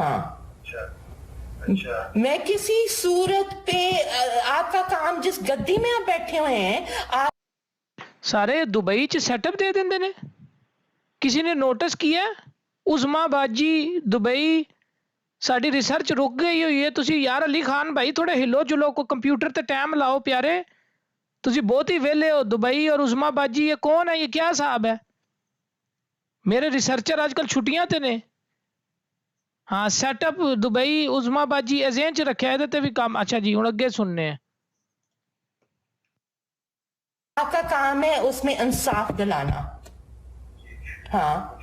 हाँ मैं किसी सूरत पे आपका काम जिस गद्दी में आप बैठे हुए हैं आप सारे दुबई च सेटअप दे देंगे ने। किसी ने नोटिस किया उस्मा बाजी दुबई साड़ी रिसर्च रुक गई हुई है। तुसी यार अली खान भाई थोड़े हिलो जुलो को कंप्यूटर ते टाइम लाओ प्यारे। तुसी बहुत ही वेले हो। दुबई और उस्मा बाजी ये कौन है, ये क्या हिसाब है? मेरे रिसर्चर आजकल छुट्टियां ते ने। हाँ सेटअप दुबई उस्मा बाजी अजें च रखा है ते भी काम। अच्छा जी हुण अगे सुनने हैं। आपका काम है उसमें इंसाफ दिलाना। हाँ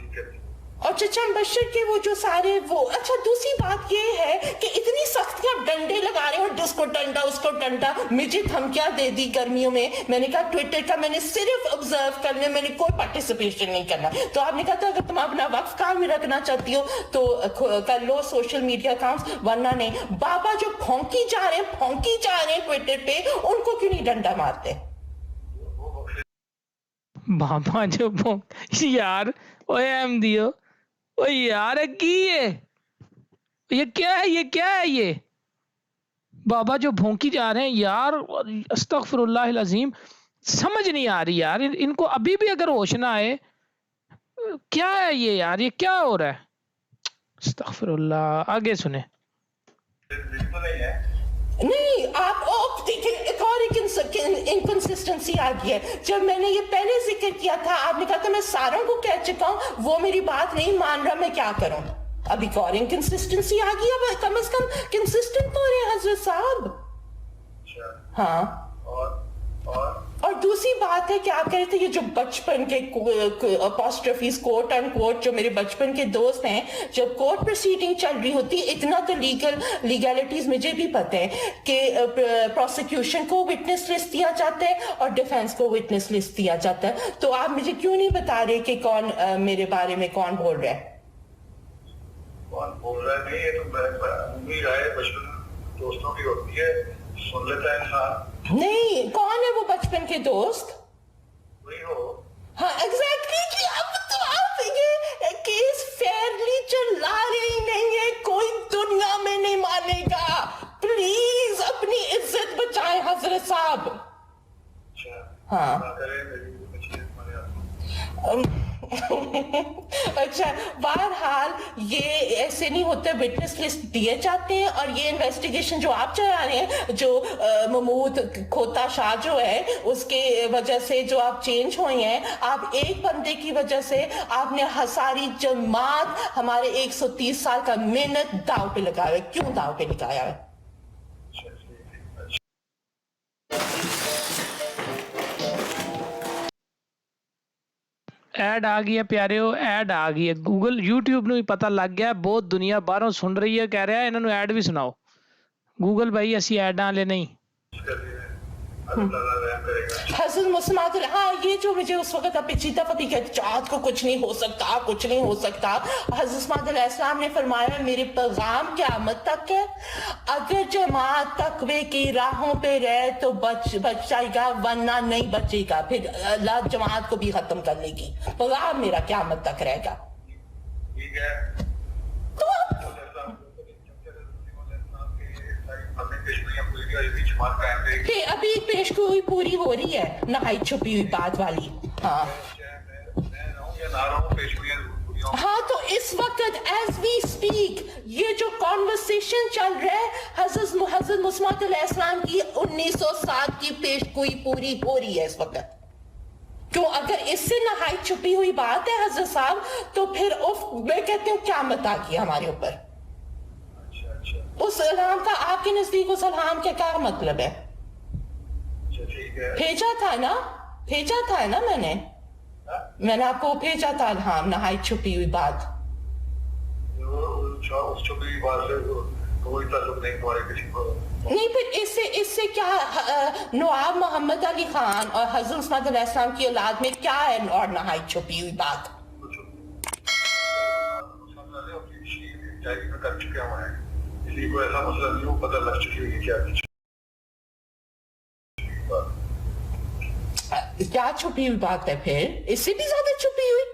और चचा बशर के वो जो सारे वो। अच्छा दूसरी बात ये है कि इतनी सख्तियां डंडे लगा रहे हो, उसको डंडा उसको डंडा, मुझे धमकियां दे दी गर्मियों में। मैंने कहा ट्विटर का मैंने सिर्फ ऑब्जर्व करने, मैंने कोई पार्टिसिपेशन नहीं करना। तो आपने कहा था अगर तुम अपना वक्त काम में रखना चाहती हो तो कर लो सोशल मीडिया अकाउंट्स, वरना नहीं। बाबा जो भौंकी जा रहे हैं ट्विटर पे, उनको क्यों नहीं डंडा मारते? बाबा जो यार ओए एम दियो ओ यार की ये क्या है, ये क्या है ये? बाबा जो भौंकी जा रहे हैं यार, अस्तगफिरुल्लाह अज़ीम। समझ नहीं आ रही यार इनको अभी भी अगर होश ना आए। क्या है ये यार, ये क्या हो रहा है? अस्तगफिरुल्लाह। आगे सुने। नहीं आप देखिए एक और इनकंसिस्टेंसी आ गई है। जब मैंने ये पहले जिक्र किया था आपने कहा था मैं सारों को कह चुका हूं, वो मेरी बात नहीं मान रहा, मैं क्या करूं? अब एक और इनकंसिस्टेंसी आ गई। अब कम से कम कंसिस्टेंट तो रहे हजरत साहब। हाँ और दूसरी बात है कि आप कह रहे थे ये जो बचपन के अपॉस्ट्रफीज कोट एंड कोट जो मेरे बचपन के दोस्त हैं, जब कोर्ट प्रोसीडिंग चल रही होती है, इतना तो लीगलिटीज मुझे भी पता है कि प्रोसिक्यूशन को विटनेस लिस्ट दिया जाता है और डिफेंस को विटनेस लिस्ट दिया जाता है। तो आप मुझे क्यों नहीं बता रहे कि कौन मेरे बारे में कौन बोल रहा है? कौन बोल रहा है? नहीं ये तो उम्मीद है बचपन दोस्तों की होती है, सुन लेता है इंसान। नहीं कौन है वो बचपन के दोस्त? वही हो। हाँ एग्जैक्टली कि अब तो आप ये केस फेयरली चला रहे ही नहीं है, कोई दुनिया में नहीं मानेगा। प्लीज अपनी इज्जत बचाएं हजरत साहब। हाँ अच्छा बहरहाल ये ऐसे नहीं होते, विटनेस लिस्ट दिए जाते हैं और ये इन्वेस्टिगेशन जो आप चला रहे हैं, जो महमूद खोता शाह जो है उसके वजह से जो आप चेंज हुए हैं, आप एक बंदे की वजह से आपने सारी जमात हमारे 130 साल का मेहनत दाव पे लगाया है। क्यों दाव पे लगाया है? ऐड आ गई है प्यारे हो, ऐड आ गई है। गूगल यूट्यूब ਨੂੰ ਵੀ ਪਤਾ ਲੱਗ ਗਿਆ, ਬਹੁਤ ਦੁਨੀਆ ਬਾਹਰੋਂ ਸੁਣ ਰਹੀ ਹੈ, ਕਹਿ ਰਿਹਾ ਇਹਨਾਂ ਨੂੰ ऐड भी सुनाओ। गूगल भाई ਅਸੀਂ ऐडाਂ वाले नहीं। हसन मुस्मात हाँ ये जो मुझे उस वक्त पिछली दफा भी कहते चाँद को कुछ नहीं हो सकता, कुछ नहीं हो सकता। हजरत इस्लाम ने फरमाया मेरे पैगाम क़यामत तक है, अगर जमात तकवे की राहों पे रहे तो बच जाएगा, वरना नहीं बचेगा, फिर अल्लाह जमात को भी खत्म कर लेगी। पैगाम मेरा क़यामत तक रहेगा। ठीक है तो अभी पेशगोई पूरी हो रही है, नहाई छुपी हुई बात वाली। हाँ हाँ तो इस वक्त एज वी स्पीक ये जो कॉन्वर्सेशन चल रहा है हजरत मुस्मात अलैहिस्सलाम की 1907 की पेशगोई पूरी हो रही है इस वक्त। क्यों अगर इससे नहाई छुपी हुई बात है हजरत साहब, तो फिर मैं कहती हूँ क़यामत आ गई हमारे ऊपर। उस सलाम का आपके नजदीक उस सलाम का क्या मतलब है? भेजा था ना मैंने आपको भेजा था इल्हाम, नहाई छुपी हुई बात। नहीं फिर इससे क्या नवाब मोहम्मद अली खान और हजरत उस्मान अलैहिस्सलाम की औलाद में क्या है और नहाई छुपी हुई बात? कर चुके हैं इसलिए कोई ऐसा मसला नहीं, वो पता लग चुकी है क्या क्या छुपी हुई बात है? फिर इससे भी ज्यादा छुपी हुई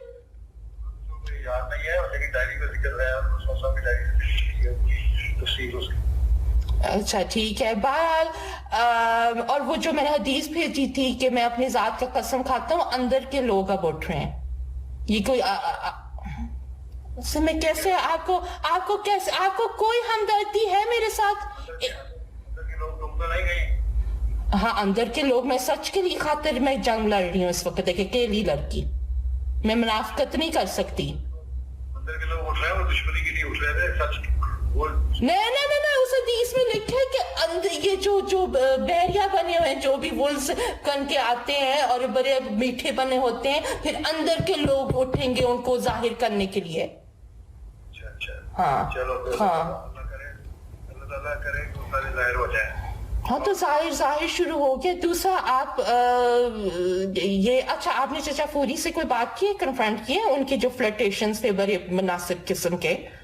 याद नहीं है, लेकिन डायरी में जिक्र है, उसमें डायरी अच्छा ठीक है। बहरहाल और वो जो मैंने हदीस भेजी थी कि मैं अपनी जात का कसम खाता हूँ, अंदर के लोग अब उठ रहे हैं। ये कोई उससे मैं कैसे आपको कैसे, आपको कोई हमदर्दी है मेरे साथ? लोग तुम तो नहीं गई। हाँ, अंदर के लोग, मैं सच के लिए खातिर मैं जंग लड़ रही हूँ इस वक्त, एक अकेली लड़की, मैं मुनाफिकत नहीं कर सकती। अंदर के लोग उठ रहे हैं, वो दुश्मनी के लिए उठ रहे थे, सच वो नहीं, उस हदीस में लिखा है कि अंदर ये जो बैरिया बने हुए हैं, जो भी वुल्स कन के आते हैं और बड़े मीठे बने होते हैं, फिर अंदर के लोग उठेंगे उनको जाहिर करने के लिए। अच्छा हाँ चलो हाँ अल्लाह ताला करे कि वो सारे जाहिर हो जाए। हाँ, तो जाहिर शुरू हो गया। दूसरा आप ये अच्छा, आपने चाचा फूरी से कोई बात की है, कन्फ्रंट किए उनके जो फ्लर्टेशंस थे बड़े मुनासिब किस्म के?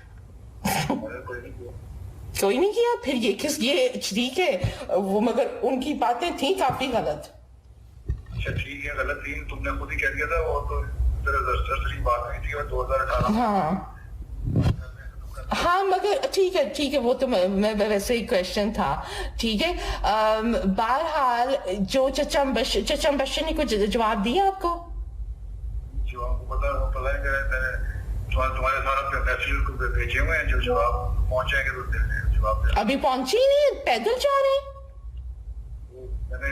कोई नहीं किया? फिर ये ठीक है वो, मगर उनकी बातें थी काफी गलत। अच्छा ठीक है, गलत थी, तुमने खुद ही कह दिया था, वो तो दरअसल बात हुई थी और 2018 हाँ मगर ठीक है, वो तो मैं वैसे ही क्वेश्चन था, ठीक है। बहरहाल जो चचा बशर ने कुछ जवाब दिया आपको? जो आपको पता नहीं, तुम्हारे सारा मैसेज को भेजे हुए हैं, जो जवाब पहुंचेंगे तो जवाब दे। अभी पहुंची नहीं, पैदल जा रहे हैं? मैंने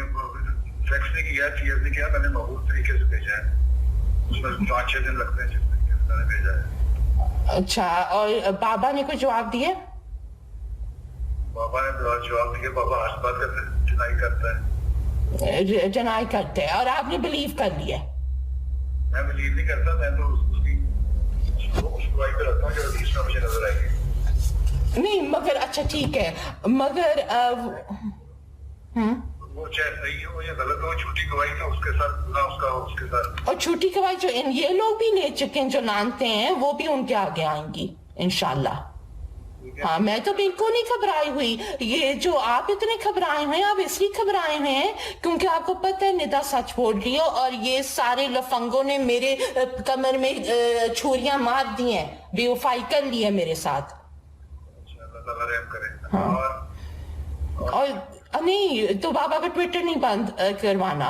फैक्स नहीं किया, टीएस नहीं किया, मैंने महबूब तरीके से भेजा है, उसमें 5-6 दिन लगते हैं जिस तरीके से मैंने भेजा है। अच्छा, और बाबा ने कोई जवाब दिया? बाबा ने जवाब दिया, बाबा हर बात करते डिनाई करते हैं और आपने बिलीव कर लिया? मैं बिलीव नहीं करता, मैं तो उसको पे रखता हूँ जो हदीस में मुझे नजर आएगी। नहीं मगर अच्छा ठीक है, मगर वो चाहे सही हो या गलत हो, झूठी गवाही तो उसके साथ गुनाह उसका हो, उसके साथ। और झूठी गवाही जो ये लोग भी ले चुके हैं, जो मानते हैं, वो भी उनके आगे आएंगी इंशाल्लाह। हाँ, मैं तो बिल्कुल नहीं घबराई हुई। ये जो आप इतने घबराए हुए हैं, आप इसलिए घबराए हुए हैं क्योंकि आपको पता है निदा सच बोल रही हो, और ये सारे लफंगों ने मेरे कमर में छुरियां मार दी हैं, बेवफाई कर ली है मेरे साथ। हाँ। और नहीं तो बाबा का ट्विटर नहीं बंद करवाना,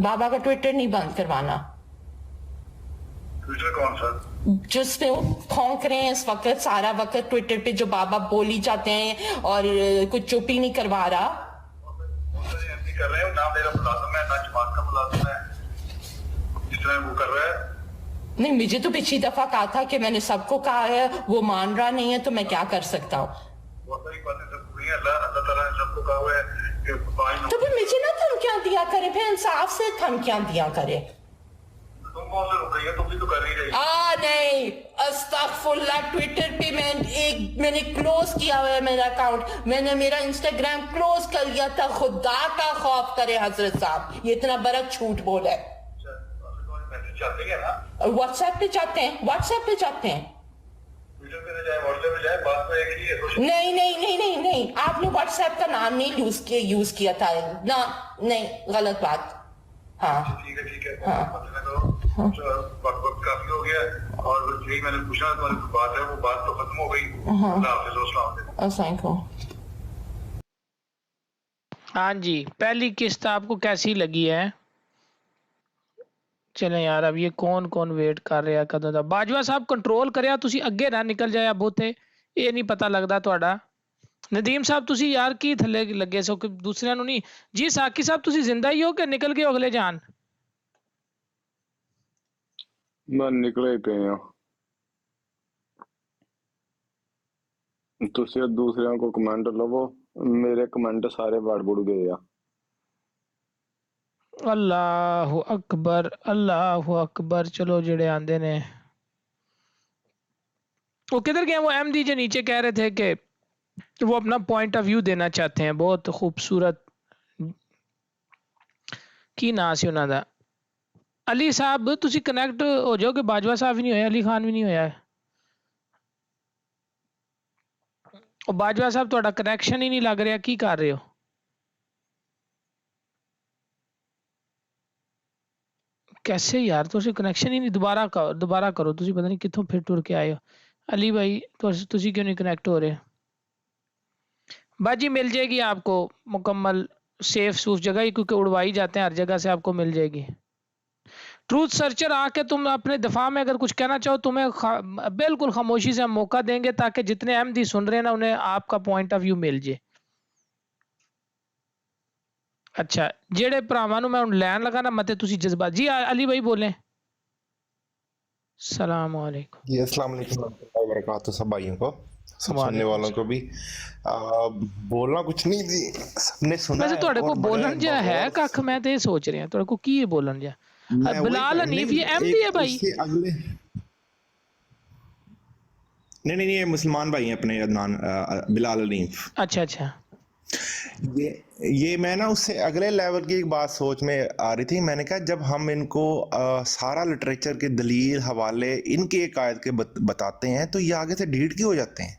बाबा का ट्विटर नहीं बंद करवाना। ट्विटर कौन सा? जिसमें वो खौंक रहे हैं इस वक्त, सारा वक्त ट्विटर पे जो बाबा बोली जाते हैं और कुछ चुप ही नहीं करवा रहा। कर रहे हो ना, मेरा मुलाजिम है ना, जमात का मुलाजिम है, जिस तरह वो कर रहा है। नहीं, मुझे तो पिछली दफा कहा था कि मैंने सबको कहा है, वो मान रहा नहीं है, तो मैं क्या कर सकता हूँ? तो फिर मुझे ना धमकियां दिया करे, फिर इंसाफ से धमकियां दिया करे। तुम कौन से रुक रही है? तुम भी तो कर ही रही। नहीं, अस्तगफुरुल्लाह, ट्विटर पे मैंने क्लोज किया हुआ है मेरा अकाउंट, मैंने मेरा इंस्टाग्राम क्लोज कर लिया था। खुदा का खौफ करे हजरत साहब, ये इतना बड़ा झूठ बोला है। व्हाट्सएप पे जाते हैं, व्हाट्सएप पे जाते हैं। नहीं, आपने व्हाट्सएप का नाम नहीं यूज किया था ना, नहीं, गलत बात। हाँ ठीक है हाँ। वक्त काफी हो गया और यही मैंने पूछा, तुम्हारी बात है, वो बात तो खत्म हो गई। हाँ जी, पहली किस्त आपको कैसी लगी है? चले यार, अब ये कौन कौन वेट कर रहा कदों दा? बाजवा साहब कंट्रोल करिया, तुसी अगे ना निकल जाया बहुते, ये नहीं पता लगता ਤੁਹਾਡਾ। नदीम साहब तुसी यार की थले लगे सो कि दूसरिਆਂ ਨੂੰ नहीं जी? साकी साहब तुसी जिंदा ही हो कि निकल गए अगले जान? मैं निकले पे हैं, तुसी दूसरिਆਂ को कमेंट लवो, मेरे कमेंट सारे बढ़ बुड़ गए आ। अल्लाह अकबर, अल्लाह अकबर। चलो जेड़े आंदे ने वो किधर गए? वो एमडी जो नीचे कह रहे थे कि वो अपना पॉइंट ऑफ व्यू देना चाहते हैं। बहुत खूबसूरत, की ना सी उन्हां दा? अली साहब तुसी कनेक्ट हो जाओ कि बाजवा साहब भी नहीं होया, अली खान भी नहीं होया। और बाजवा साहब ਤੁਹਾਡਾ कनेक्शन ही नहीं लग रहा, की कर रहे हो? कैसे यार, तुसी कनेक्शन ही नहीं, दोबारा करो। तुसी पता नहीं कितों फिर टुर के आए हो। अली भाई तुसी क्यों नहीं कनेक्ट हो रहे? बाजी मिल जाएगी आपको मुकम्मल सेफ सूफ जगह ही, क्योंकि उड़वाई जाते हैं हर जगह से, आपको मिल जाएगी। ट्रूथ सर्चर आके तुम अपने दफा में अगर कुछ कहना चाहो तुम्हें बिल्कुल खामोशी से हम मौका देंगे, ताकि जितने अहमदी सुन रहे हैं ना उन्हें आपका पॉइंट ऑफ व्यू मिल जाए। अच्छा जेड़े भरावां नूं मैं हुण लैन लगा ना मते तुसी जज्बात जी अली भाई बोलें। सलाम वालेकुम। जी अस्सलाम वालेकुम warahmatullahi wabarakatuh सब भाइयों को, सब सुनने वालों को भी। बोलना कुछ नहीं जी, सबने सुना वैसे है तुहाडे को और बड़े बोलन जिहा है बगौर कख, मैं तो ये सोच रहा तुहाडे को की बोलन जिहा। मैं वही बिलाल हनीफ ये अहमदी है एक भाई? उससे अगले नहीं ये मुसलमान भाई हैं अपने अदनान बिलाल हनीफ। अच्छा अच्छा ये मैं ना उससे अगले लेवल की एक बात सोच में आ रही थी। मैंने कहा जब हम इनको सारा लिटरेचर के दलील हवाले इनके एक आयत के बताते हैं तो ये आगे से ढीठ क्यों हो जाते हैं?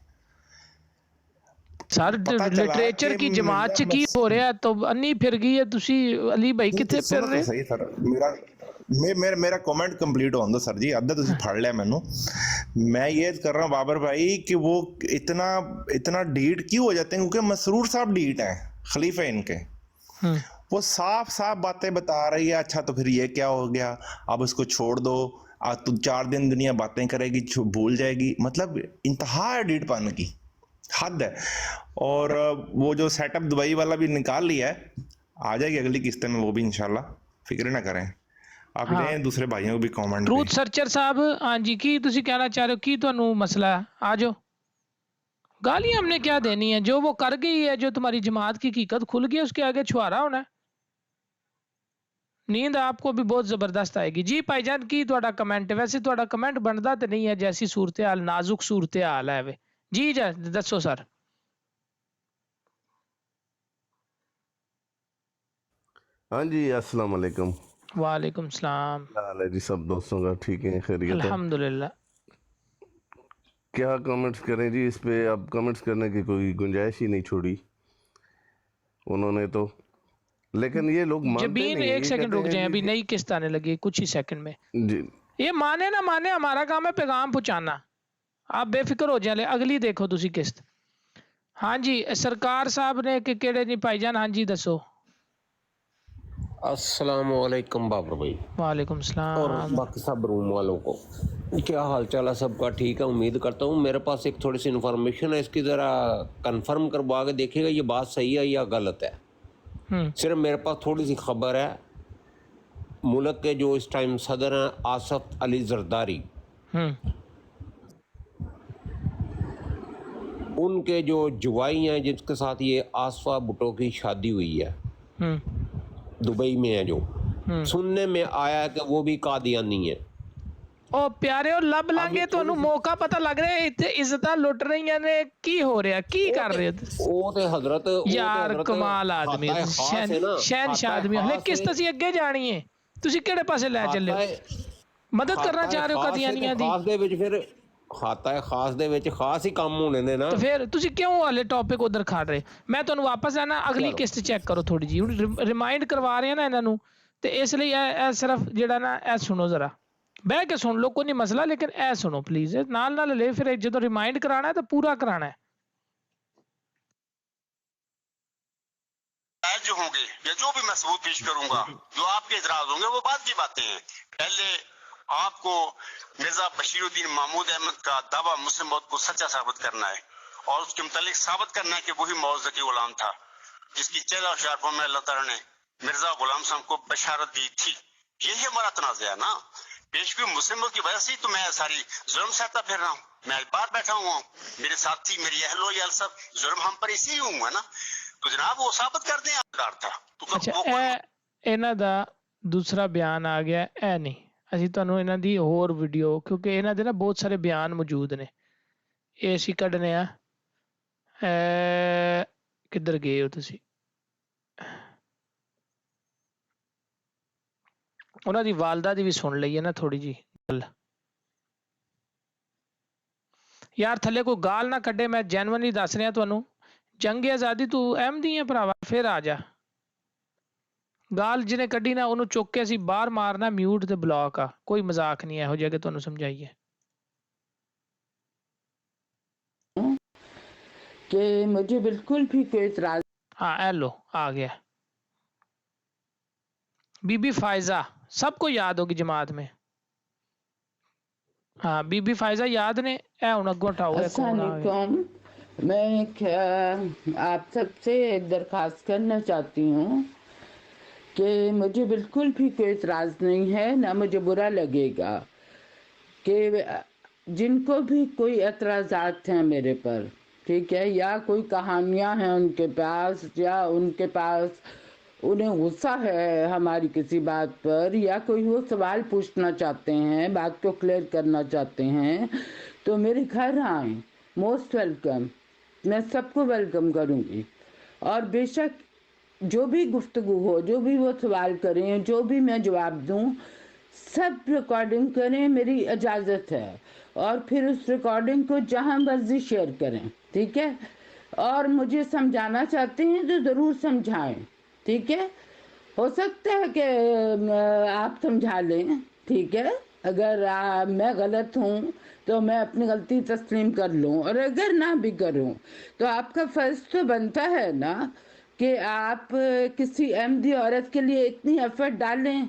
सर पता चला लिटरेचर की कि जमात च की हो रहा है तो अन्नी फिर गई है। तुसी अली भाई किथे फिर सुनो तो रहे? सही सर, मेरा कमेंट कंप्लीट होने दो सर जी, अद्धा तुसी फड़ लिया मैनू। मैं ये कर रहा हूँ बाबर भाई कि वो इतना ढीठ क्यों हो जाते हैं? क्योंकि मसरूर साहब ढीठ हैं, खलीफे इनके। वो साफ साफ बातें बता रही है। अच्छा तो फिर ये क्या हो गया, अब इसको छोड़ दो, आज तो 4 दिन दुनिया बातें करेगी, भूल जाएगी। मतलब इंतहा है ढीठपन की, हद है। और वो जो सेटअप दुबई वाला भी निकाल लिया है, आ जाएगी अगली किस्तें में वो भी इंशाल्लाह, फिक्र ना करें आप। हाँ। लें दूसरे भाइयों को भी कमेंट ट्रूथ सर्चर साहब हाँ जी की तुसी कहना चाह रहे हो की तुहानू मसला है? आ जाओ। गालियां हमने क्या देनी है? जो वो कर गई है, जो तुम्हारी जमात की हकीकत खुल गई है, उसके आगे छुआरा होना है। नींद आपको भी बहुत जबरदस्त आएगी। जी भाईजान की तुहाडा कमेंट? वैसे तुहाडा कमेंट बनता तो नहीं है, जैसी सूरत हाल नाजुक सूरत हाल है वे। जी दसो सर। हाँ जी अस्सलाम वालेकुम। वालेकुम सलाम। क्या हाल है जी सब दोस्तों का? ठीक है, खैरियत है? अल्हम्दुलिल्लाह। क्या कमेंट्स करें जी इस पे? अब कमेंट्स करने की कोई गुंजाइश ही नहीं छोड़ी उन्होंने तो। लेकिन ये लोग मानते जबीन नहीं, एक ये सेकंड कहते रुक हैं जाए, जी अभी कि- नई किस्त आने लगी कुछ ही सेकंड में। जी ये माने ना माने हमारा काम है पैगाम पहुंचाना। आप बेफिक्र हो जाए। अगली देखो तुसी किस्त। हाँ जी सरकार साहब ने कि केड़े नहीं भाईजान? हाँ जी दसो। अस्सलाम वालेकुम बाबर भाई वालेकुम और सलाम। बाकी सब रूम वालों को क्या हाल चाल है सबका? ठीक है, उम्मीद करता हूँ। मेरे पास एक थोड़ी सी इन्फॉर्मेशन है, इसकी ज़रा कंफर्म करवा के देखिएगा ये बात सही है या गलत है। सिर्फ मेरे पास थोड़ी सी खबर है। मुल्क के जो इस टाइम सदर हैं आसफ अली जरदारी, उनके जो जुवाई हैं जिसके साथ ये आसफा भुट्टो की शादी हुई है, दुबई में है, जो सुनने में आया है कि वो भी कादियानी है। ओ प्यारे और लब लांगे तो मौका पता लग रहा है इतने इज्जत लुट रही ने की हो रहा की कर रहे ਉਹ ਤੇ ਹਜ਼ਰਤ यार कमाल आदमी शहनशाह आदमी हले किस तसी अगे जानी है ਤੁਸੀਂ ਕਿਹੜੇ ਪਾਸੇ ਲੈ ਚੱਲੇ ਹੋ ਮਦਦ ਕਰਨਾ ਚਾਹ ਰਹੇ ਹੋ ਕਾਦੀਆਨੀਆਂ ਦੀ ਖਾਸ ਦੇ ਵਿੱਚ ਫਿਰ ਖਾਤਾ ਖਾਸ ਦੇ ਵਿੱਚ ਖਾਸ ਹੀ ਕੰਮ ਹੋਣੇ ਨੇ ਨਾ तो फिर ਤੁਸੀਂ ਕਿਉਂ ਵਾਲੇ ਟੌਪਿਕ ਉਧਰ ਖਾ ਰਹੇ ਮੈਂ ਤੁਹਾਨੂੰ ਵਾਪਸ ਆਣਾ ਅਗਲੀ ਕਿਸ਼ਤ ਚੈੱਕ ਕਰੋ ਥੋੜੀ ਜੀ ਰਿਮਾਈਂਡ ਕਰਵਾ ਰਹੇ ਨਾ ਇਹਨਾਂ ਨੂੰ ਤੇ ਇਸ ਲਈ ਇਹ ਸਿਰਫ ਜਿਹੜਾ ਨਾ ਇਹ ਸੁਣੋ ਜ਼ਰਾ ਬਹਿ ਕੇ ਸੁਣ ਲਓ ਕੋਈ ਨਹੀਂ ਮਸਲਾ ਲੇਕਿਨ ਇਹ ਸੁਣੋ ਪਲੀਜ਼ ਨਾਲ ਨਾਲ ਲੈ ਫਿਰ ਜਦੋਂ ਰਿਮਾਈਂਡ ਕਰਾਣਾ ਹੈ ਤਾਂ ਪੂਰਾ ਕਰਾਣਾ है जो होंगे या जो भी मैं सबूत पेश करूंगा जो आपके इतराज होंगे वो बात की बातें हैं। पहले आपको मिर्जा बशीरुद्दीन महमूद अहमद का दावा मुस्लिम मौत को सच्चा साबित करना है और उसके मुतालिक साबित करना है कि वही मौजूद गुलाम था जिसकी 14 शारफों में अल्लाह ताला ने मिर्जा गुलाम साहब को बशारत दी थी। यही हमारा तनाज़ा है ना। पेशवी मुस्लिमों की वजह से तो मैं सारी जुल्म सहता फिर रहा हूँ। मैं बाहर बैठा हुआ हूँ, मेरे साथी मेरी अहलो याल सब जुल्म हम पर इसी हुआ ना, तो जनाब वो साबित कर दें हकदार था तो ਅੱਛਾ ਇਹ ਇਹਨਾਂ ਦਾ ਦੂਸਰਾ ਬਿਆਨ ਆ ਗਿਆ ਇਹ ਨਹੀਂ ਅਸੀਂ ਤੁਹਾਨੂੰ ਇਹਨਾਂ ਦੀ ਹੋਰ ਵੀਡੀਓ ਕਿਉਂਕਿ ਇਹਨਾਂ ਦੇ ਨਾ ਬਹੁਤ ਸਾਰੇ ਬਿਆਨ ਮੌਜੂਦ ਨੇ ਇਹ ਅਸੀਂ ਕੱਢਨੇ ਆ ਕਿੱਧਰ ਗਏ ਹੋ ਤੁਸੀਂ ਉਹਨਾਂ ਦੀ ਵਾਲਦਾ ਦੀ ਵੀ ਸੁਣ ਲਈਏ ਨਾ ਥੋੜੀ ਜੀ ਗੱਲ ਯਾਰ ਥੱਲੇ ਕੋਈ ਗਾਲ ਨਾ ਕੱਢੇ ਮੈਂ ਜੈਨੂਇਨਲੀ ਦੱਸ ਰਿਹਾ ਤੁਹਾਨੂੰ जंग आज़ादी तू अहमदी है भरावा फिर आ जा गाल जिन्हें कड्डी ना उन्होंने चुक के असी बाहर मारना म्यूट ते ब्लॉक आ कोई मजाक नहीं है जगह तुहानू समझाइए کہ مجھے بالکل بھی کوئی اعتراض ہاں اے لو آ گیا بی بی فائزہ سب کو یاد ہوگی جماعت میں ہاں بی بی فائزہ یاد نے اے ہن اگوں اٹھاؤ اے السلام کون آ گیا علیکم. میں آپ سب سے ایک درخواست کرنا چاہتی ہوں کہ مجھے بالکل بھی کوئی اعتراض نہیں ہے، نہ مجھے برا لگے گا کہ جن کو بھی کوئی اعتراضات ہیں میرے پر، ٹھیک ہے، یا کوئی کہانیاں ہیں ان کے پاس، یا ان کے پاس انہیں غصہ ہے ہماری کسی بات پر، یا کوئی وہ سوال پوچھنا چاہتے ہیں، بات کو کلیئر کرنا چاہتے ہیں، تو میرے گھر آئیں. Most welcome. میں سب کو ویلکم کروں گی، اور بے شک جو بھی گفتگو ہو، جو بھی وہ سوال کریں، جو بھی میں جواب دوں، سب ریکارڈنگ کریں، میری اجازت ہے، اور پھر اس ریکارڈنگ کو جہاں مرضی شیئر کریں، ٹھیک ہے. اور مجھے سمجھانا چاہتے ہیں تو ضرور سمجھائیں، ٹھیک ہے. ہو سکتا ہے کہ آپ سمجھا لیں، ٹھیک ہے. اگر میں غلط ہوں تو میں اپنی غلطی تسلیم کر لوں، اور اگر نہ بھی کروں تو آپ کا فرض تو بنتا ہے نا کہ آپ کسی احمدی عورت کے لیے اتنی ایفرٹ ڈالیں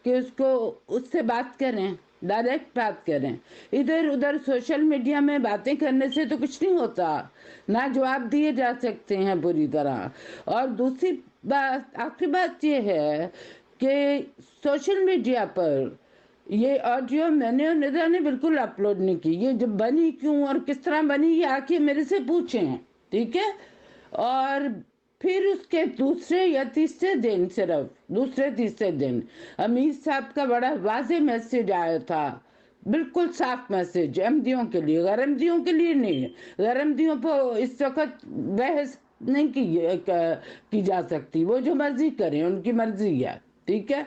کہ اس سے بات کریں، ڈائریکٹ بات کریں. ادھر ادھر سوشل میڈیا میں باتیں کرنے سے تو کچھ نہیں ہوتا، نہ جواب دیے جا سکتے ہیں پوری طرح. اور دوسری بات، آخری بات یہ ہے کہ سوشل میڈیا پر یہ آڈیو میں نے اور ندا نے بالکل اپلوڈ نہیں کی. یہ جب بنی کیوں اور کس طرح بنی، یہ آ کے میرے سے پوچھیں، ٹھیک ہے. اور پھر اس کے دوسرے یا تیسرے دن، صرف دوسرے تیسرے دن امیر صاحب کا بڑا واضح میسج آیا تھا، بالکل صاف میسج، احمدیوں کے لیے، غیر احمدیوں کے لیے نہیں. غیر احمدیوں پر اس وقت بحث نہیں کی جا سکتی، وہ جو مرضی کریں، ان کی مرضی ہے، ٹھیک ہے.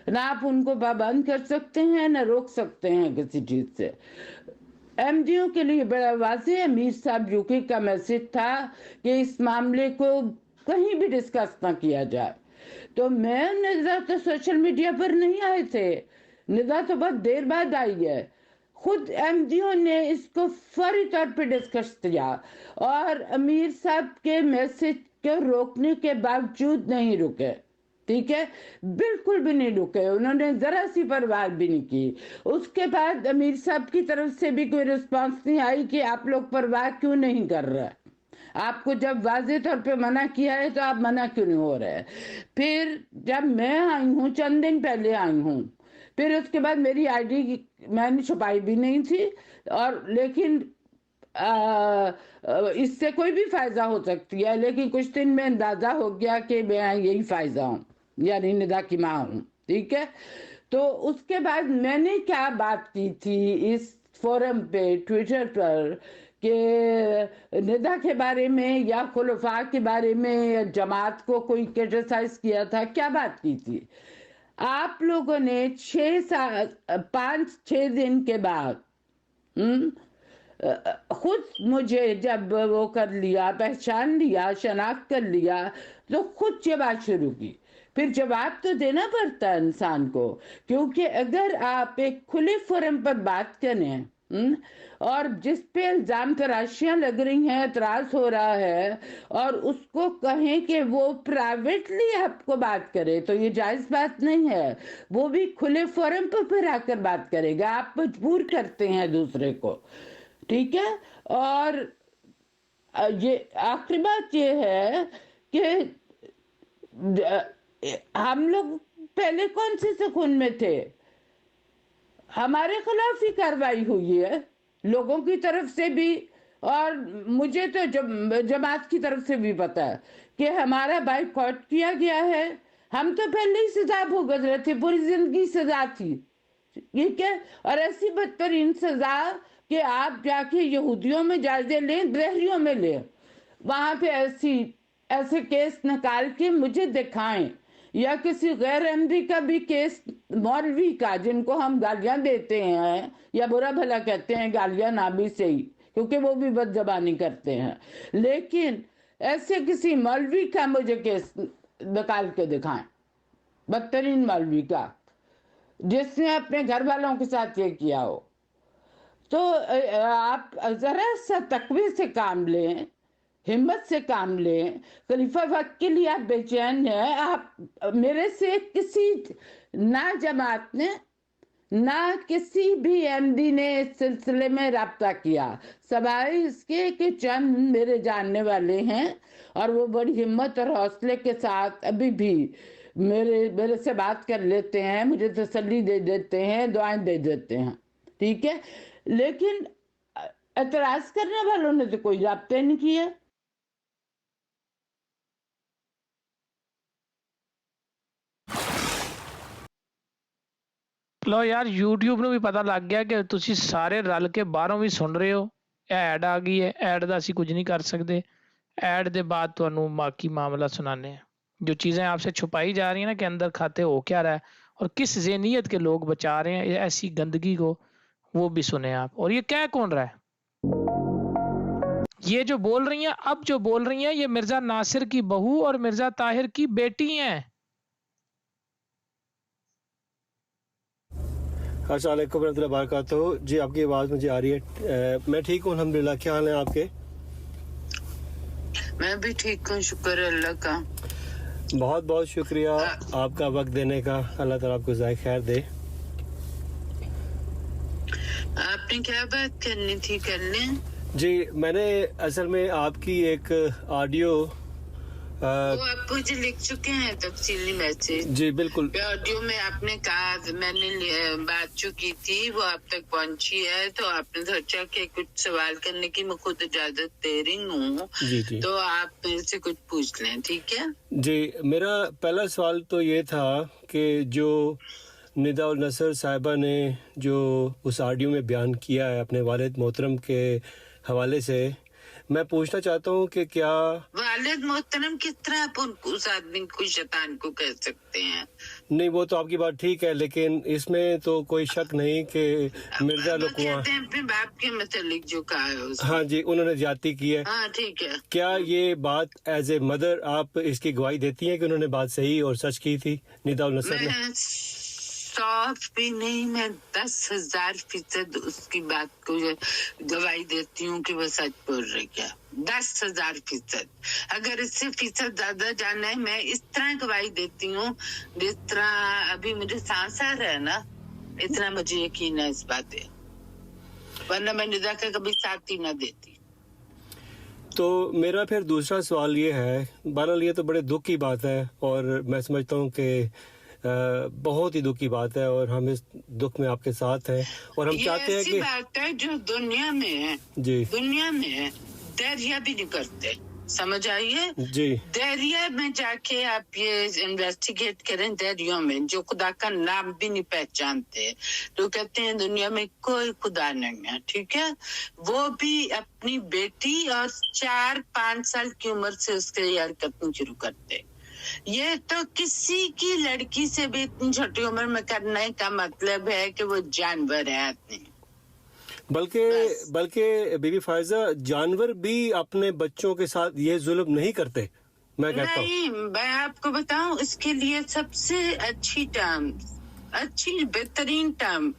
نہ آپ ان کو پابند کر سکتے ہیں، نہ روک سکتے ہیں کسی چیز سے. احمدیوں کے لیے بڑا واضح امیر صاحب یوکی کا میسج تھا کہ اس معاملے کو کہیں بھی ڈسکس نہ کیا جائے. تو میں ندا تو سوشل میڈیا پر نہیں آئے تھے، ندا تو بہت دیر بعد آئی ہے. خود احمدیوں نے اس کو فوری طور پہ ڈسکس کیا، اور امیر صاحب کے میسج کو روکنے کے باوجود نہیں رکے، ٹھیک ہے، بالکل بھی نہیں رکے. انہوں نے ذرا سی پرواہ بھی نہیں کی. اس کے بعد امیر صاحب کی طرف سے بھی کوئی رسپانس نہیں آئی کہ آپ لوگ پرواہ کیوں نہیں کر رہے، آپ کو جب واضح طور پہ منع کیا ہے تو آپ منع کیوں نہیں ہو رہے. پھر جب میں آئی ہوں، چند دن پہلے آئی ہوں، پھر اس کے بعد میری آئی ڈی میں نے چھپائی بھی نہیں تھی، اور لیکن اس سے کوئی بھی فائدہ ہو سکتی ہے، لیکن کچھ دن میں اندازہ ہو گیا کہ میں یہی فائدہ ہوں، یعنی ندا کی ماں ہوں، ٹھیک ہے. تو اس کے بعد میں نے کیا بات کی تھی اس فورم پہ، ٹویٹر پر، کہ ندا کے بارے میں یا خلفاء کے بارے میں یا جماعت کو کوئی کرٹیسائز کیا تھا، کیا بات کی تھی. آپ لوگوں نے 5-6 دن کے بعد خود مجھے جب وہ کر لیا، پہچان لیا، شناخت کر لیا، تو خود یہ بات شروع کی. پھر جواب تو دینا پڑتا ہے انسان کو، کیونکہ اگر آپ ایک کھلے فورم پر بات کریں اور جس پہ الزام تراشیاں لگ رہی ہیں، اعتراض ہو رہا ہے، اور اس کو کہیں کہ وہ پرائیویٹلی آپ کو بات کرے، تو یہ جائز بات نہیں ہے. وہ بھی کھلے فورم پر پھر آ کر بات کرے گا. آپ مجبور کرتے ہیں دوسرے کو، ٹھیک ہے. اور یہ آخری بات یہ ہے کہ ہم لوگ پہلے کون سے سکون میں تھے؟ ہمارے خلاف ہی کارروائی ہوئی ہے، لوگوں کی طرف سے بھی، اور مجھے تو جماعت کی طرف سے بھی پتا ہے کہ ہمارا بائیکاٹ کیا گیا ہے. ہم تو پہلے ہی سزا بھگت رہے تھے، پوری زندگی سزا تھی، ٹھیک ہے. اور ایسی بدترین سزا کہ آپ جا کے یہودیوں میں جائزے لیں، دہریوں میں لیں، وہاں پہ ایسے کیس نکال کے مجھے دکھائیں، یا کسی غیر احمدی کا بھی کیس، مولوی کا، جن کو ہم گالیاں دیتے ہیں یا برا بھلا کہتے ہیں، گالیاں نامی سے ہی، کیونکہ وہ بھی بد زبانی کرتے ہیں، لیکن ایسے کسی مولوی کا مجھے کیس نکال کے دکھائیں، بدترین مولوی کا، جس نے اپنے گھر والوں کے ساتھ یہ کیا ہو. تو آپ ذرا سا تقوی سے کام لیں، हिम्मत से काम लें। खलीफा वक्त के लिए आप बेचैन हैं। आप मेरे से किसी ना जमात ने ना किसी भी एमडी ने इस सिलसिले में राब्ता किया, सवाए इसके कि चंद मेरे जानने वाले हैं और वो बड़ी हिम्मत और हौसले के साथ अभी भी मेरे से बात कर लेते हैं, मुझे तसल्ली दे देते हैं, दुआएं दे देते हैं, ठीक है। लेकिन एतराज करने वालों ने तो कोई राब्ता नहीं किया। ਲੋ ਯਾਰ YouTube ਨੂੰ ਵੀ ਪਤਾ ਲੱਗ ਗਿਆ ਕਿ ਤੁਸੀਂ ਸਾਰੇ ਰਲ ਕੇ ਬਾਹਰੋਂ ਵੀ ਸੁਣ ਰਹੇ ਹੋ। ਐਡ ਆ ਗਈ ਹੈ, ਐਡ ਦਾ ਅਸੀਂ ਕੁਝ नहीं कर सकते। ऐड के बाद ਤੁਹਾਨੂੰ बाकी मामला सुनाने हैं। जो चीज़ें आपसे छुपाई जा रही हैं ना कि अंदर खाते हो क्या रहा है और किस ज़हनियत के लोग बचा रहे हैं ऐसी गंदगी को, वो भी सुने आप। और ये कह कौन रहा है? ये जो बोल रही हैं, अब जो बोल रही हैं, ये मिर्ज़ा नासिर की बहू और मिर्ज़ा ताहिर की बेटी हैं। अस्सलाम वालेकुम रहमतुल्लाहि व बरकातहू। जी आपकी आवाज़ मुझे आ रही है। मैं ठीक हूँ अल्हम्दुलिल्लाह। क्या हाल है आपके? मैं भी ठीक हूँ, शुक्र अल्लाह का। बहुत बहुत शुक्रिया आपका वक्त देने का। अल्लाह ताला आपको ज़ाय खैर दे। आपने क्या बात करनी थी करने? जी मैंने असल में आपकी एक ऑडियो वो आप मुझे लिख चुके हैं तफसीली मैसेज। जी बिल्कुल। ऑडियो में आपने कहा, मैंने बात जो की थी वो आप तक पहुंची है, तो आपने सोचा कि कुछ सवाल करने की मैं खुद इजाजत दे रही हूँ, जी जी। तो आप मेरे से कुछ पूछ लें, ठीक है? जी मेरा पहला सवाल तो ये था कि जो निदा उल नसर साहिबा ने जो उस ऑडियो में बयान किया है अपने वालिद मोहतरम के हवाले से, मैं पूछना चाहता हूँ कि क्या वालिद मोहतरम किस तरह आप उस आदमी को शैतान को कह सकते हैं? नहीं वो तो आपकी बात ठीक है, लेकिन इसमें तो कोई शक नहीं कि मिर्जा वो लुकवा कहते हैं अपने बाप के मतलब जो कहा है उसने। हाँ जी उन्होंने ज्यादती की है। हाँ ठीक है। क्या ये बात एज ए मदर आप इसकी गवाही देती हैं कि उन्होंने बात सही और सच की थी निदा उल नसर ने? मैं 100 भी नहीं, मैं 10,000% उसकी बात को गवाही देती हूँ कि वो सच बोल रही है। 10,000%। अगर इससे फीसद ज्यादा जाना है, मैं इस तरह गवाही देती हूँ जिस तरह अभी मुझे सांस आ रहा है ना, इतना मुझे यकीन है इस बात पे, वरना मैं निदा का कभी साथ ही ना देती। तो मेरा फिर दूसरा सवाल ये है, बहरहाल ये तो बड़े दुख की बात है और मैं समझता हूँ कि बहुत ही दुख की बात है और हम इस दुख में आपके साथ हैं और हम चाहते हैं कि बात है जो दुनिया में है, जी दुनिया में है, दरिया भी नहीं करते, समझ आइए जी। दरिया में जाके आप ये इन्वेस्टिगेट करें, दरियों में जो खुदा का नाम भी नहीं पहचानते, तो कहते हैं दुनिया में कोई खुदा नहीं है, ठीक है। वो भी अपनी बेटी और 4-5 साल की उम्र से उसके हरकत शुरू करते। ये तो किसी की लड़की से भी इतनी छोटी उम्र में करने का मतलब है कि वो जानवर है आदमी। बल्कि बीबी फायजा जानवर भी अपने बच्चों के साथ ये जुल्म नहीं करते, मैं कहता हूँ। नहीं, मैं आपको बताऊं इसके लिए सबसे अच्छी टर्म, अच्छी बेहतरीन टर्म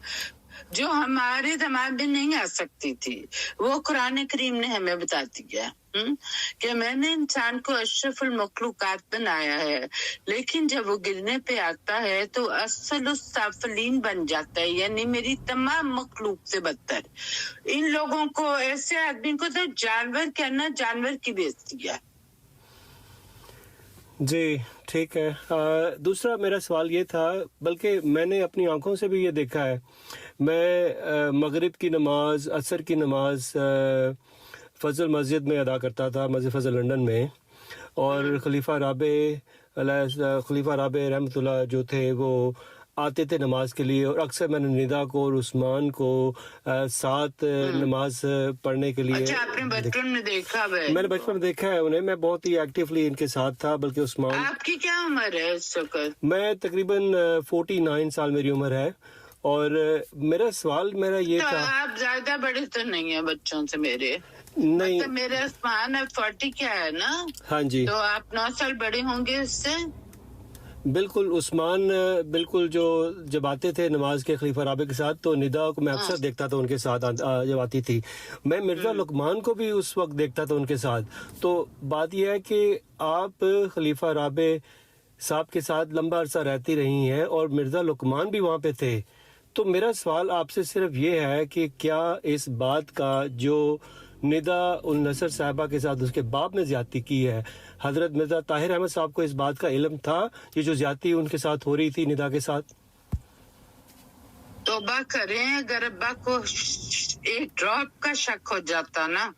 जो हमारे दिमाग में नहीं आ सकती थी, वो कुरान करीम ने हमें बता दिया कि मैंने इंसान को अशरफुल मखलूकात बनाया है, लेकिन जब वो गिरने पे आता है तो असल साफलीन बन जाता है, यानी मेरी तमाम मखलूक से बदतर। इन लोगों को, ऐसे आदमी को तो जानवर कहना जानवर की बेइज्जती है। जी ठीक है। दूसरा मेरा सवाल ये था, बल्कि मैंने अपनी आंखों से भी ये देखा है, मैं मगरिब की नमाज, असर की नमाज फजल मस्जिद में अदा करता था, मस्जिद फजल लंदन में, और खलीफा राबे रहमतुल्लाह जो थे वो आते थे नमाज के लिए, और अक्सर मैंने निदा को और उस्मान को साथ नमाज पढ़ने के लिए। अच्छा, आपने बचपन में देखा है? मैंने बचपन में देखा है उन्हें, मैं बहुत ही एक्टिवली इनके साथ था। बल्कि उस्मान, आपकी क्या उम्र है इस वक्त? मैं तकरीबन 49 साल मेरी उम्र है, और मेरा सवाल ये तो था। आप ज्यादा बड़े तो नहीं है बच्चों से मेरे? नहीं, मतलब मेरे उस्मान है 40 क्या है ना? हाँ जी। तो आप 9 साल बड़े होंगे उससे? بالکل عثمان بالکل جو جب آتے تھے نماز کے خلیفہ رابع کے ساتھ تو ندا کو میں اکثر دیکھتا تھا ان کے ساتھ جب آتی تھی. میں مرزا لقمان کو بھی اس وقت دیکھتا تھا ان کے ساتھ. تو بات یہ ہے کہ آپ خلیفہ رابع صاحب کے ساتھ لمبا عرصہ رہتی رہی ہیں اور مرزا لقمان بھی وہاں پہ تھے. تو میرا سوال آپ سے صرف یہ ہے کہ کیا اس بات کا جو ندا النصر صاحبہ کے ساتھ اس کے باپ نے زیادتی کی ہے، حضرت مرزا طاہر احمد صاحب کو اس بات کا علم تھا یہ جو زیادتی ان کے ساتھ ہو رہی تھی ندا کے ساتھ؟ توبہ کریں، اگر ابا کو ایک ڈراپ کا شک ہو جاتا نا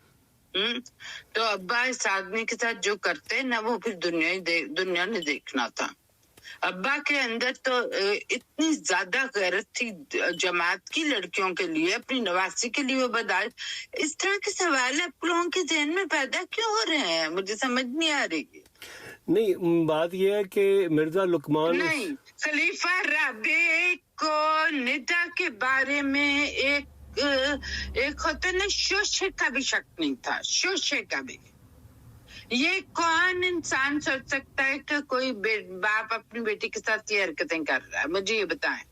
تو ابا اس آدمی کے ساتھ جو کرتے نا وہ پھر دنیا نے دیکھنا تھا. ابا کے اندر تو اتنی زیادہ غیرت تھی جماعت کی لڑکیوں کے لیے، اپنی نواسی کے لیے وہ بدائے. اس طرح کے سوال آپ لوگوں کے ذہن میں پیدا کیوں ہو رہے ہیں؟ مجھے سمجھ نہیں آ رہی. نہیں، بات یہ ہے کہ مرزا لقمان نہیں، خلیفہ رابع کو ندا کے بارے میں ایک ہوتا نا شوشے کا بھی شک نہیں تھا، شوشے کا بھی. یہ کون انسان سوچ سکتا ہے کہ کوئی باپ اپنی بیٹی کے ساتھ یہ حرکتیں کر رہا ہے؟ مجھے یہ بتائیں.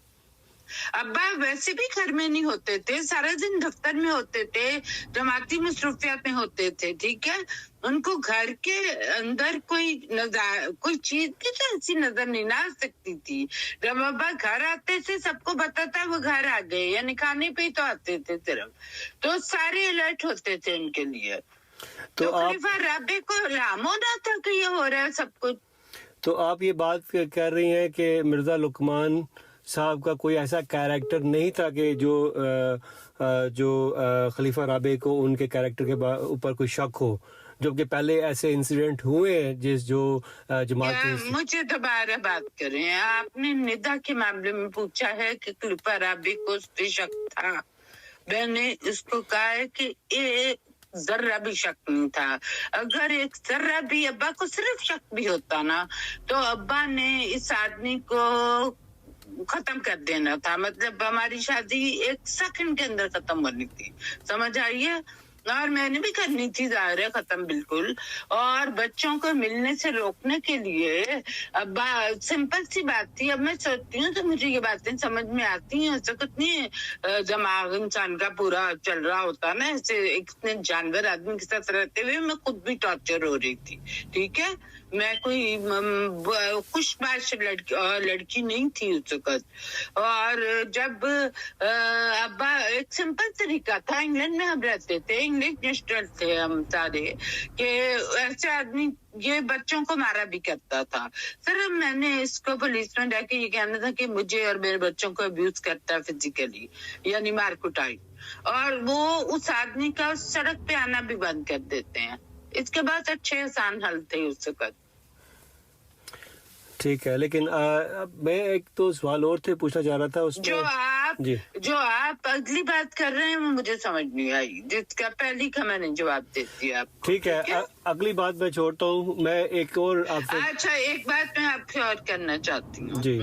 ابا ویسے بھی گھر میں نہیں ہوتے تھے، سارا دن دفتر میں ہوتے تھے، جماعتی مصروفیات میں ہوتے تھے، ٹھیک ہے. ان کو گھر کے اندر کوئی چیز کی تو ایسی نظر نہیں آ سکتی تھی. جب ابا گھر آتے تھے سب کو پتا تھا وہ گھر آ گئے، یا نکھانے پہ ہی تو آتے تھے صرف، تو سارے الرٹ ہوتے تھے ان کے لیے. تو خلیفہ رابع کو علام ہونا تھا کہ یہ ہو رہا ہے سب کچھ. تو آپ یہ بات کہہ رہی ہیں کہ مرزا لقمان صاحب کا کوئی ایسا کیریکٹر نہیں تھا کہ جو خلیفہ رابع کو ان کے کیریکٹر کے اوپر کوئی شک ہو، جبکہ پہلے ایسے انسیڈنٹ ہوئے ہیں جو جماعت مجھے دوبارہ بات کریں. آپ نے ندا کے معاملے میں پوچھا ہے کہ خلیفہ رابع کو اس پہ شک تھا. میں نے اس کو کہا ہے کہ ایک ذرہ بھی شک نہیں تھا. اگر ایک ذرہ بھی ابا کو صرف شک بھی ہوتا نا تو ابا نے اس آدمی کو ختم کر دینا تھا. مطلب ہماری شادی 1 سیکنڈ کے اندر ختم ہونی تھی، سمجھ آئیے. اور میں نے بھی کرنی تھی ظاہر ہے ختم بالکل. اور بچوں کو ملنے سے روکنے کے لیے ابا سمپل سی بات تھی. اب میں سوچتی ہوں تو مجھے یہ باتیں سمجھ میں آتی ہیں. ایسا کچھ نہیں دماغ انسان کا پورا چل رہا ہوتا نا، ایسے ایک جانور آدمی کے ساتھ رہتے ہوئے میں خود بھی ٹارچر ہو رہی تھی، ٹھیک ہے. میں کوئی خوش باش لڑکی نہیں تھی اس وقت. اور جب ابا ایک سمپل طریقہ تھا، انگلینڈ میں ہم رہتے تھے، انگلش نیشنل تھے ہم سارے، کہ ایسے آدمی یہ بچوں کو مارا بھی کرتا تھا. صرف میں نے اس کو پولیس میں جا کے یہ کہنا تھا کہ مجھے اور میرے بچوں کو ابیوز کرتا ہے فزیکلی، یعنی مار کٹائی. اور وہ اس آدمی کا سڑک پہ آنا بھی بند کر دیتے ہیں. اس کے بعد اچھے آسان حل تھے اس وقت. ٹھیک ہے، لیکن میں ایک تو سوال اور تھے پوچھنا چاہ رہا تھا اس جو آپ اگلی بات کر رہے ہیں وہ مجھے سمجھ نہیں آئی، جس کا پہلی کا میں نے جواب دے دیا آپ کو. ٹھیک ہے، اگلی بات میں چھوڑتا ہوں. میں ایک اور آپ سے اچھا ایک بات میں آپ سے اور کرنا چاہتی ہوں. جی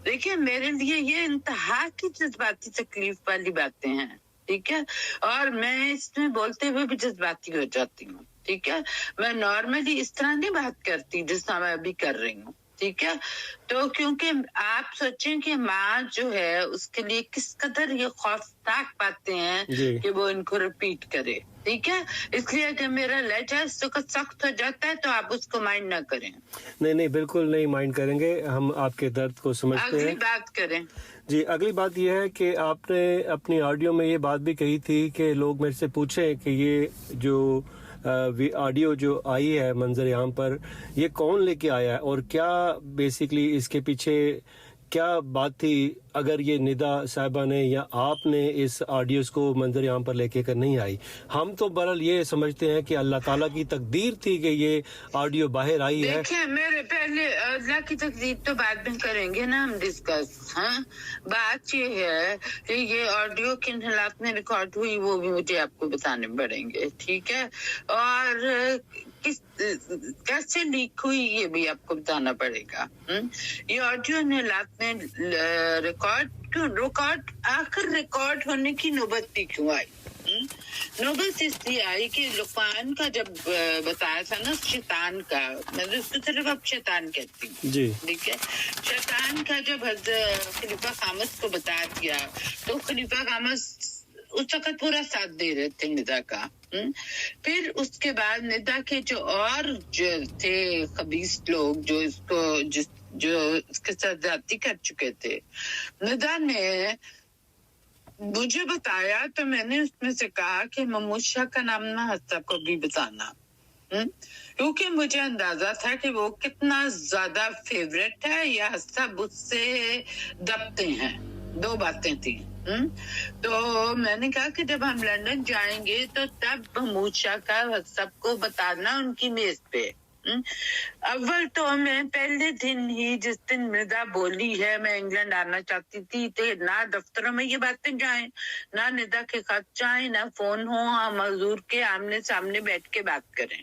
دیکھیے میرے لیے یہ انتہا کی جذباتی تکلیف والی باتیں ہیں، ٹھیک ہے. اور میں اس میں بولتے ہوئے بھی جذباتی ہو جاتی ہوں، ٹھیک ہے. میں نارملی اس طرح نہیں بات کرتی جس طرح میں ابھی کر رہی ہوں، ٹھیک ہے. تو کیونکہ آپ سوچیں کہ ماں جو ہے اس کے لیے کس قدر یہ خوفناک باتیں ہیں کہ وہ ان کو ریپیٹ کرے، ٹھیک ہے. اس لیے کہ میرا لہجہ اس وقت سخت ہو جاتا ہے تو آپ اس کو مائنڈ نہ کریں. نہیں بالکل نہیں مائنڈ کریں گے، ہم آپ کے درد کو سمجھتے ہیں. اگلی بات کریں. جی اگلی بات یہ ہے کہ آپ نے اپنی آڈیو میں یہ بات بھی کہی تھی کہ لوگ میرے سے پوچھیں کہ یہ جو آڈیو جو آئی ہے منظر عام پر، یہ کون لے کے آیا ہے اور کیا بیسیکلی اس کے پیچھے کیا بات تھی. اگر یہ ندا صاحبہ نے یا آپ نے اس آڈیوز کو منظر عام پر لے کے کر نہیں آئی، ہم تو بہرحال یہ سمجھتے ہیں کہ اللہ تعالیٰ کی تقدیر تھی کہ یہ آڈیو باہر آئی ہے. دیکھیں میرے پہلے اللہ کی تقدیر تو بعد میں کریں گے نا ہم ڈسکس. ہاں بات یہ ہے کہ یہ آڈیو کن حالات میں ریکارڈ ہوئی وہ بھی مجھے آپ کو بتانے پڑیں گے، ٹھیک ہے. اور کیسے لیک ہوئی یہ بھی آپ کو بتانا پڑے گا. یہ آڈیو حالات میں ریکارڈ آخر ریکارڈ ہونے کی نوبت بھی کیوں آئی؟ नौबत इसलिए आई कि लुकमान का जब बताया था ना शैतान का, मैं उसको सिर्फ अब शैतान कहती हूँ जी। ठीक है। शैतान का जब खलीफा खामस को बता दिया तो खलीफा खामस उस वक्त पूरा साथ दे रहे थे निदा का। फिर उसके बाद निदा के जो और जो थे खबीस लोग जो इसको जो इसके साथ ज्यादती कर चुके थे, निदा ने मुझे बताया तो मैंने उसमें से कहा कि महमूद शाह का नाम ना हफ्ता को भी बताना, क्योंकि मुझे अंदाजा था कि वो कितना ज्यादा फेवरेट है या सब उससे दबते हैं। दो बातें थी। तो मैंने कहा कि जब हम लंदन जाएंगे तो तब महमूद शाह का सबको बताना उनकी मेज पे। अव्वल तो मैं पहले दिन ही जिस दिन मृदा बोली है मैं इंग्लैंड आना चाहती थी, तो ना दफ्तरों में ये बातें जाएं, ना निदा के खत जाएं, ना फोन हो, हम हजूर के आमने सामने बैठ के बात करें।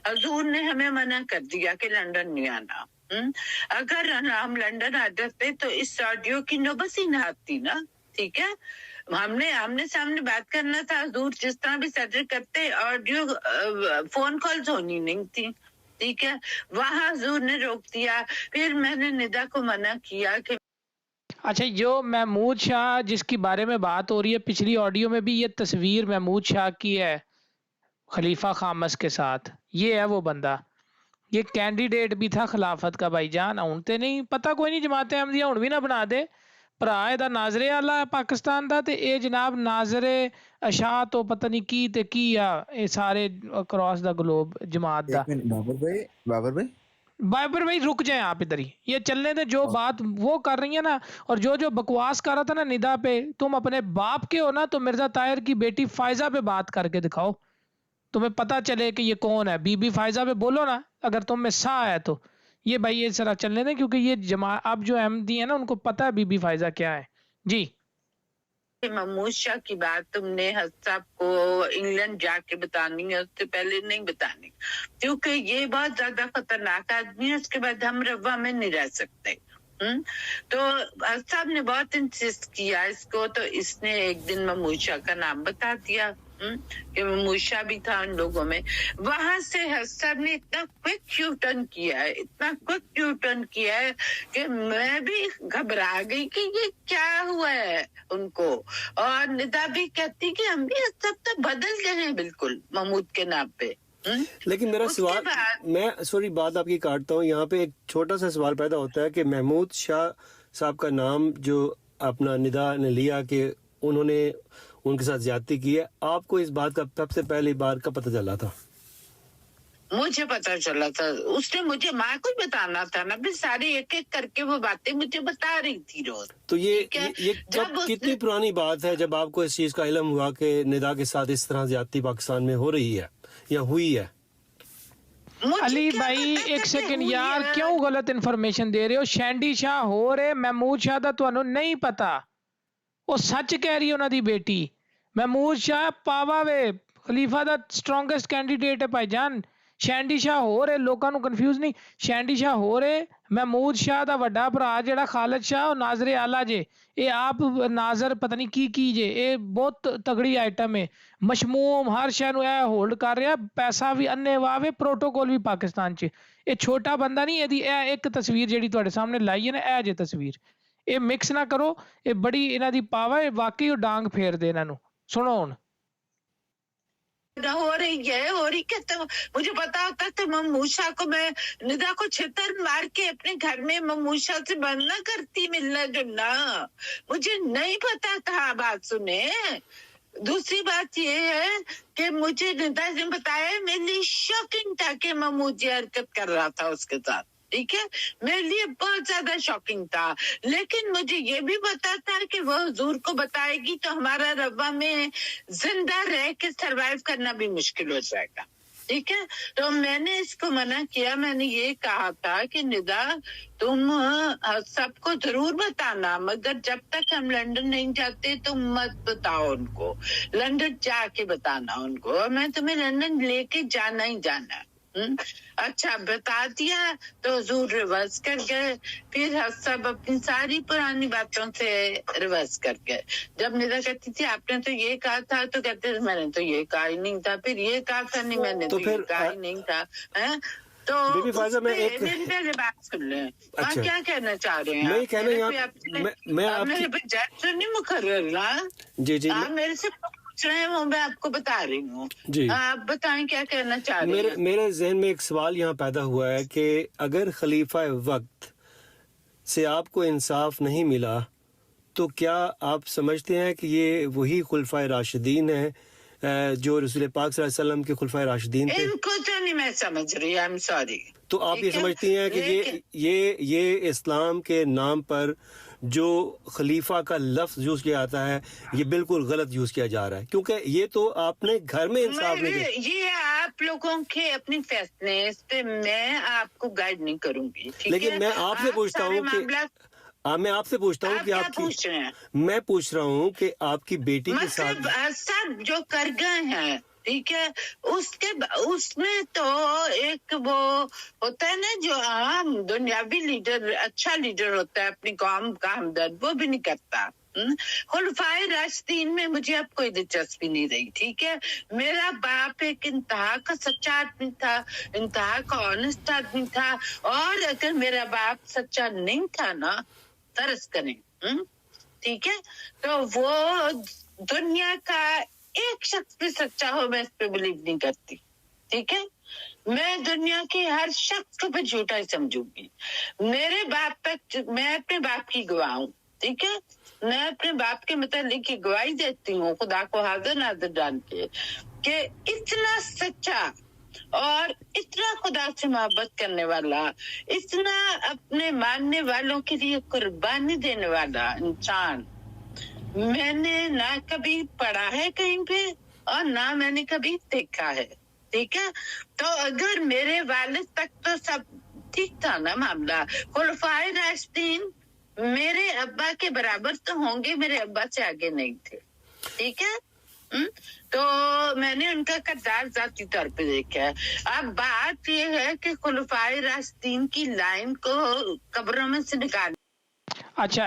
हजूर ने हमें मना कर दिया कि लंदन नहीं आना। अगर हम लंदन आ जाते तो इस ऑडियो की नौबत ही ना आती ना। ठीक है, हमने आमने सामने बात करना था। हजूर जिस तरह भी सर्जरी करते, ऑडियो फोन कॉल्स होनी नहीं थी। ठीक है, वहाँ हजूर ने रोक दिया। फिर मैंने निदा को मना किया कि अच्छा, जो महमूद शाह जिसकी बारे में बात हो रही है, पिछली ऑडियो में भी ये तस्वीर महमूद शाह की है खलीफा खामस के साथ। ये है वो बंदा, ये कैंडिडेट भी था खिलाफत का भाईजान। हूं तो नहीं पता, कोई नहीं, जमात अहमदिया हूं भी ना बना दे। भरा एदा नाजरे आला है पाकिस्तान दा, ते ये जनाब नाजरे अशा तो पता नहीं की ते की आ ये सारे अक्रॉस द ग्लोब जमात दा। बाबर भाई रुक जाए आप इधर ही, ये चलने दे। जो बात वो कर रही है ना, और जो जो बकवास कर रहा था ना निदा पे, तुम अपने बाप के हो ना तो मिर्जा ताहिर की बेटी फायजा पे बात करके दिखाओ, तुम्हें पता चले कि ये कौन है। बीबी फायजा पे बोलो ना अगर तुम में सा है तो। ये भाई ये जरा चलने दें, क्योंकि ये अब जो अहमदी है ना उनको पता है बीबी फायजा क्या है। जी, महमूद शाह की बात तुमने हफ्ता को इंग्लैंड जाके बतानी है, उससे पहले नहीं बतानी, क्योंकि ये बहुत ज्यादा खतरनाक आदमी है। उसके बाद हम रवा में नहीं रह सकते। तो साहब ने बहुत इंसिस्ट किया इसको, तो इसने एक दिन महमूद शाह का नाम बता दिया कि महमूद शाह भी था उन लोगों में। वहां से साहब ने इतना क्विक यू टर्न किया है, इतना क्विक यू टर्न किया है कि मैं भी घबरा गई कि ये क्या हुआ है उनको। और निदा भी कहती कि हम भी सब तो बदल गए हैं बिल्कुल महमूद के नाम पे। लेकिन मेरा सवाल, मैं सॉरी बात आपकी काटता हूँ, यहाँ पे एक छोटा सा सवाल पैदा होता है कि महमूद शाह साहब का नाम जो अपना निदा ने लिया कि उन्होंने उनके साथ ज्यादती की है, आपको इस बात का सबसे पहली बार का पता चला था? मुझे पता चला था, उसने मुझे माँ को बताना था ना, भी सारी एक एक करके वो बातें मुझे बता रही थी रोज। तो ये कब, कितनी पुरानी बात है जब आपको इस चीज का इल्म हुआ कि निदा के साथ इस तरह ज्यादती पाकिस्तान में हो रही है या हुई है? अली भाई एक सेकंड यार, क्यों गलत इन्फॉर्मेशन दे रहे हो? शैंडी शाह हो रहे महमूद शाह दा तुहानू नहीं पता, वो सच कह रही है उन्होंने बेटी। महमूद शाह पावा वे खलीफा दा स्ट्रोंगेस्ट कैंडिडेट है भाईजान। शैंडी शाह हो रहे, लोगों को कंफ्यूज नहीं, शैंडी शाह हो रहे महमूद शाह दा वड्डा भरा जेड़ा खालिद शाह और नाजरे आला जे, ये आप नाजर पता नहीं की जे, ये बहुत तगड़ी आइटम है। मशमूम हर शह नूं ए होल्ड कर रहा, पैसा भी अन्ने वावे, प्रोटोकॉल भी पाकिस्तान च। ये छोटा बंदा नहीं, यदि एक तस्वीर जेड़ी तुहाडे सामने लाई है ना, ए जे तस्वीर, ये मिक्स ना करो, ये बड़ी इन्हां दी पावर है, वाकई डांग फेर दे इन्हां नूं। सुनो हुण हो रही है तो मुझे पता होता तो महमूद शाह को मैं निदा को छितर मार के अपने घर में महमूद शाह से बंद ना करती मिलना जुलना। मुझे नहीं पता था। बात सुने, दूसरी बात ये है कि मुझे निदा ने बताया, मेरे लिए शॉकिंग था कि महमूद ये हरकत कर रहा था उसके साथ। ठीक है, मेरे लिए बहुत ज्यादा शॉकिंग था, लेकिन मुझे ये भी पता था कि वो हुजूर को बताएगी तो हमारा रवा में जिंदा रह के सरवाइव करना भी मुश्किल हो जाएगा। ठीक है, तो मैंने इसको मना किया। मैंने ये कहा था कि निदा तुम सबको जरूर बताना, मगर जब तक हम लंदन नहीं जाते तुम मत बताओ उनको, लंदन जाके बताना उनको, और मैं तुम्हें लंदन लेके जाना ही जाना। अच्छा बता दिया तो हुजूर रिवर्स कर गए, फिर सब अपनी सारी पुरानी बातों से रिवर्स कर गए। जब निदा कहती थी आपने तो ये कहा था, तो कहते थे मैंने तो ये कहा ही नहीं था, फिर ये कहा था नहीं मैंने तो ये कहा ही नहीं था, हैं? तो बीबी फायजा मैं एक मेरी पहले बात सुन लें। अच्छा। क्या कहना चाह रहे हैं? मैं कहना यहाँ मैं आप मेरे आपकी पे जज तो नहीं मुकर्रर ना? जी आप मेरे से पूछ रहे हैं, वो मैं आपको बता रही हूँ। जी। आप बताएं क्या कहना चाह रहे हैं? मेरे जहन में एक सवाल यहाँ पैदा हुआ है कि अगर खलीफा वक्त से आपको इंसाफ नहीं मिला तो क्या आप समझते हैं कि ये वही खुलफाए राशिदीन है जो रसूल पाक सल्लल्लाहु अलैहि वसल्लम के खुलफाए राशिदीन थे? इनको तो नहीं मैं समझ रही, आई एम सॉरी। तो आप ये समझती हैं कि ये इस्लाम के नाम पर जो खलीफा का लफ्ज यूज किया जाता है ये बिल्कुल गलत यूज किया जा रहा है, क्योंकि ये तो आपने घर में इंसाफ नहीं दिया। ये आप लोगों के अपनी फैसले, इस पे मैं आपको गाइड नहीं करूंगी, ठीक है? लेकिन मैं आपसे पूछता हूँ कि मैं आपसे पूछता हूँ कि आप क्या आपकी पूछ रहे हैं? मैं पूछ रहा हूँ कि आपकी बेटी के साथ मतलब सब जो कर गए हैं, ठीक है, उसमें तो एक वो होता है ना जो आम दुनियावी लीडर, अच्छा लीडर होता है, अपनी कौम का हमदर्द, वो भी नहीं करता। खुलफाए राशिदीन में मुझे अब कोई दिलचस्पी नहीं रही, ठीक है? मेरा बाप एक इंतहा का सच्चा आदमी था, इंतहा का ऑनेस्ट आदमी था, और अगर मेरा बाप सच्चा नहीं था ना, तरस करें, ठीक है, तो वो दुनिया का एक शख्स भी सच्चा हो मैं इस पे बिलीव नहीं करती, ठीक है? मैं दुनिया के हर शख्स को भी झूठा ही समझूंगी। मेरे बाप पे मैं अपने बाप की गवाह हूँ, ठीक है? मैं अपने बाप के मतलब की गवाही देती हूँ, खुदा को हाजिर नाज़िर जान के, कि इतना सच्चा और इतना खुदा से मोहब्बत करने वाला, इतना अपने मानने वालों के लिए कुर्बानी देने वाला इंसान मैंने ना कभी पढ़ा है कहीं पे, और ना मैंने कभी देखा है, ठीक है? तो अगर मेरे वालिद तक तो सब ठीक था ना मामला, खुलफाए राशिदीन मेरे अब्बा के बराबर तो होंगे, मेरे अब्बा से आगे नहीं थे, ठीक है? तो मैंने उनका किरदार जाती तौर पे देखा है। अब बात ये है कि खुलफाए राशिदीन की लाइन को कब्रों में से निकाल अच्छा